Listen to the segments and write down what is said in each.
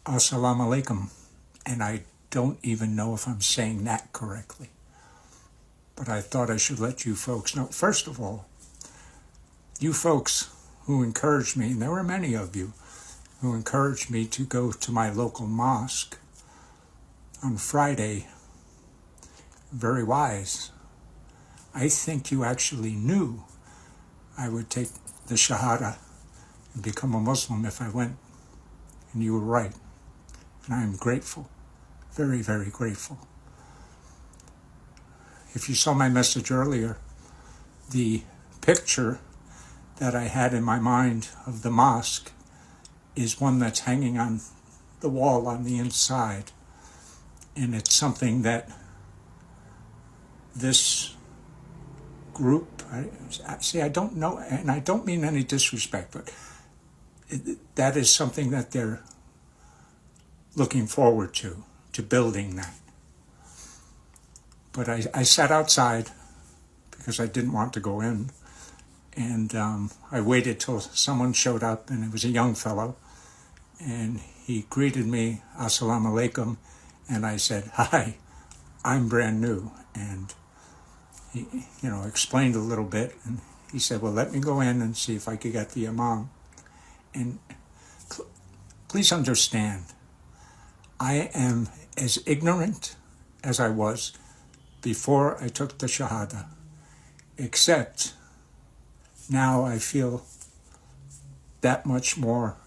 Assalamu alaikum, and I don't even know if I'm saying that correctly. But I thought I should let you folks know. First of all, you folks who encouraged me, and there were many of you who encouraged me to go to my local mosque on Friday, very wise. I think you actually knew I would take the Shahada and become a Muslim if I went, and you were right. And I am grateful, very, very grateful. If you saw my message earlier, the picture that I had in my mind of the mosque is one that's hanging on the wall on the inside. And it's something that this group, I don't know, and I don't mean any disrespect, but that is something that they're looking forward to building that. But I sat outside because I didn't want to go in, and I waited till someone showed up, and it was a young fellow, and he greeted me, Assalamu alaikum, and I said, hi, I'm brand new, and he, explained a little bit, and he said, well, let me go in and see if I could get the imam. And please understand, I am as ignorant as I was before I took the Shahada, except now I feel that much more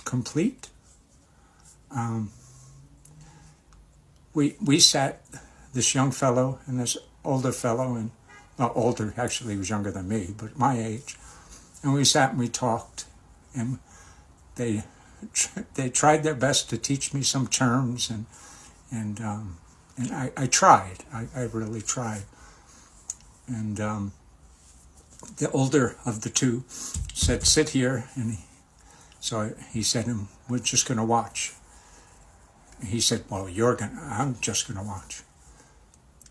complete. We sat, this young fellow and this older fellow, and not older, actually he was younger than me, but my age, and we sat and we talked, and they tried their best to teach me some terms, and I tried. I really tried. And the older of the two said, sit here, and so he said, we're just going to watch. He said, well, I'm just going to watch.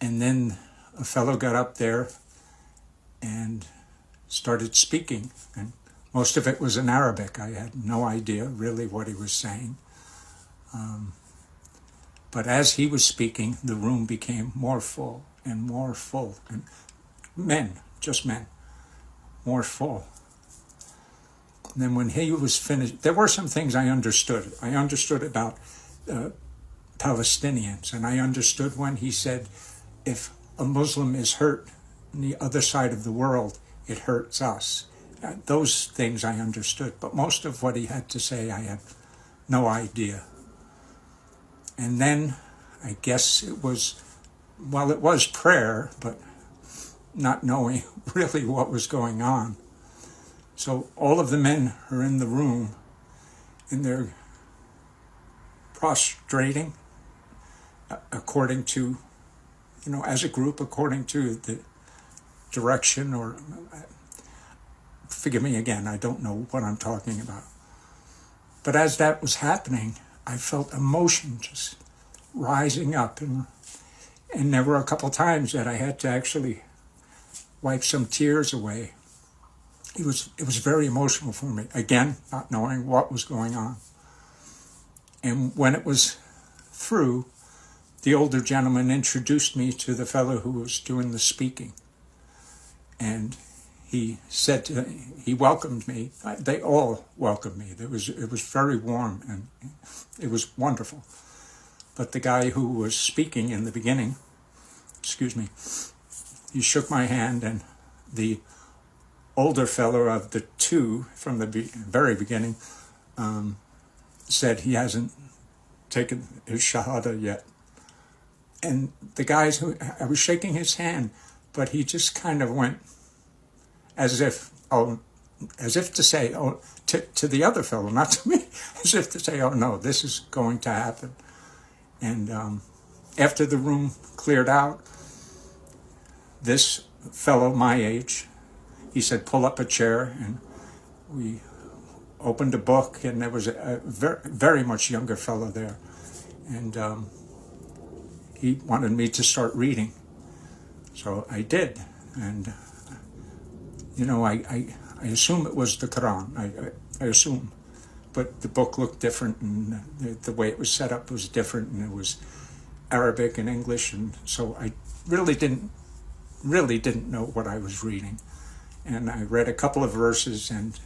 And then a fellow got up there and started speaking, and most of it was in Arabic. I had no idea really what he was saying. But as he was speaking, the room became more full, and men, just men, more full. And then when he was finished, there were some things I understood. I understood about Palestinians, and I understood when he said, if a Muslim is hurt on the other side of the world, it hurts us. Those things I understood, but most of what he had to say, I had no idea. And then I guess it was prayer, but not knowing really what was going on. So all of the men are in the room, and they're prostrating according to, as a group, according to the direction, or forgive me again, I don't know what I'm talking about. But as that was happening, I felt emotion just rising up, and there were a couple times that I had to actually wipe some tears away. It was very emotional for me, again, not knowing what was going on. And when it was through, the older gentleman introduced me to the fellow who was doing the speaking. And he said, he welcomed me. They all welcomed me. It was very warm, and it was wonderful. But the guy who was speaking in the beginning, he shook my hand, and the older fellow of the two from the very beginning said he hasn't taken his Shahada yet. And the guys I was shaking his hand, but he just kind of went as if to say, to the other fellow, not to me, as if to say, oh no, this is going to happen. And after the room cleared out, this fellow my age, he said, pull up a chair, and we opened a book, and there was a very, very much younger fellow there. And he wanted me to start reading. So I did. And, I assume it was the Quran. I assume. but the book looked different, and the way it was set up was different, and it was Arabic and English, and so I really didn't know what I was reading. And I read a couple of verses, and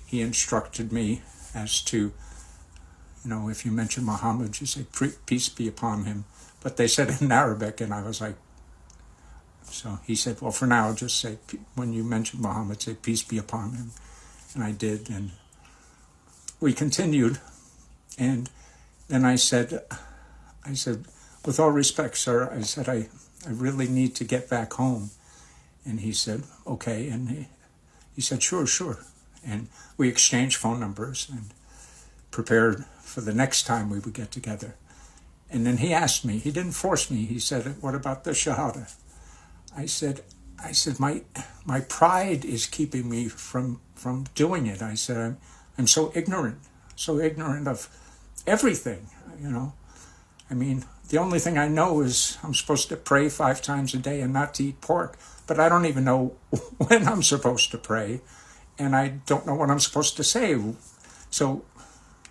he instructed me as to, if you mention Muhammad, you say, peace be upon him. But they said it in Arabic, and I was like, so he said, well, for now, just say, when you mention Muhammad, say, peace be upon him. And I did, and we continued. And then I said, with all respect, sir, I said, I really need to get back home. And he said, okay. And he said, sure. And we exchanged phone numbers and prepared for the next time we would get together. And then he asked me, he didn't force me, he said, what about the Shahada? I said, my pride is keeping me from doing it. I said, I'm so ignorant of everything, I mean, the only thing I know is I'm supposed to pray 5 times a day and not to eat pork, but I don't even know when I'm supposed to pray, and I don't know what I'm supposed to say. So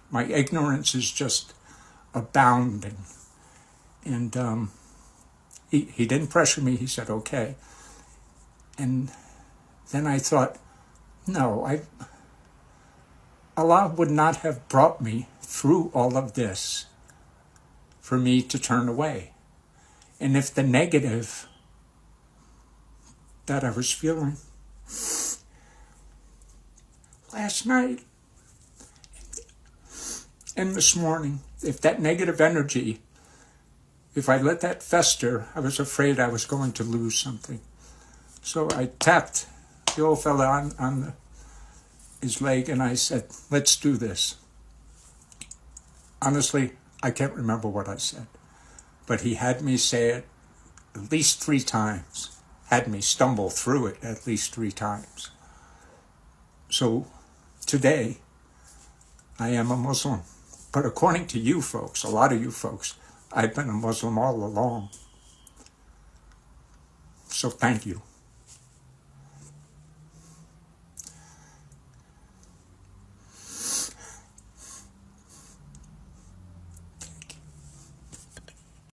my ignorance is just abounding. And he didn't pressure me. He said, okay. And then I thought, no, Allah would not have brought me through all of this for me to turn away. And if the negative that I was feeling last night and this morning, if that negative energy, if I let that fester, I was afraid I was going to lose something. So I tapped the old fella on his leg, and I said, let's do this. Honestly, I can't remember what I said, but he had me say it at least 3 times, had me stumble through it at least 3 times. So today, I am a Muslim. But according to you folks, a lot of you folks, I've been a Muslim all along. So thank you.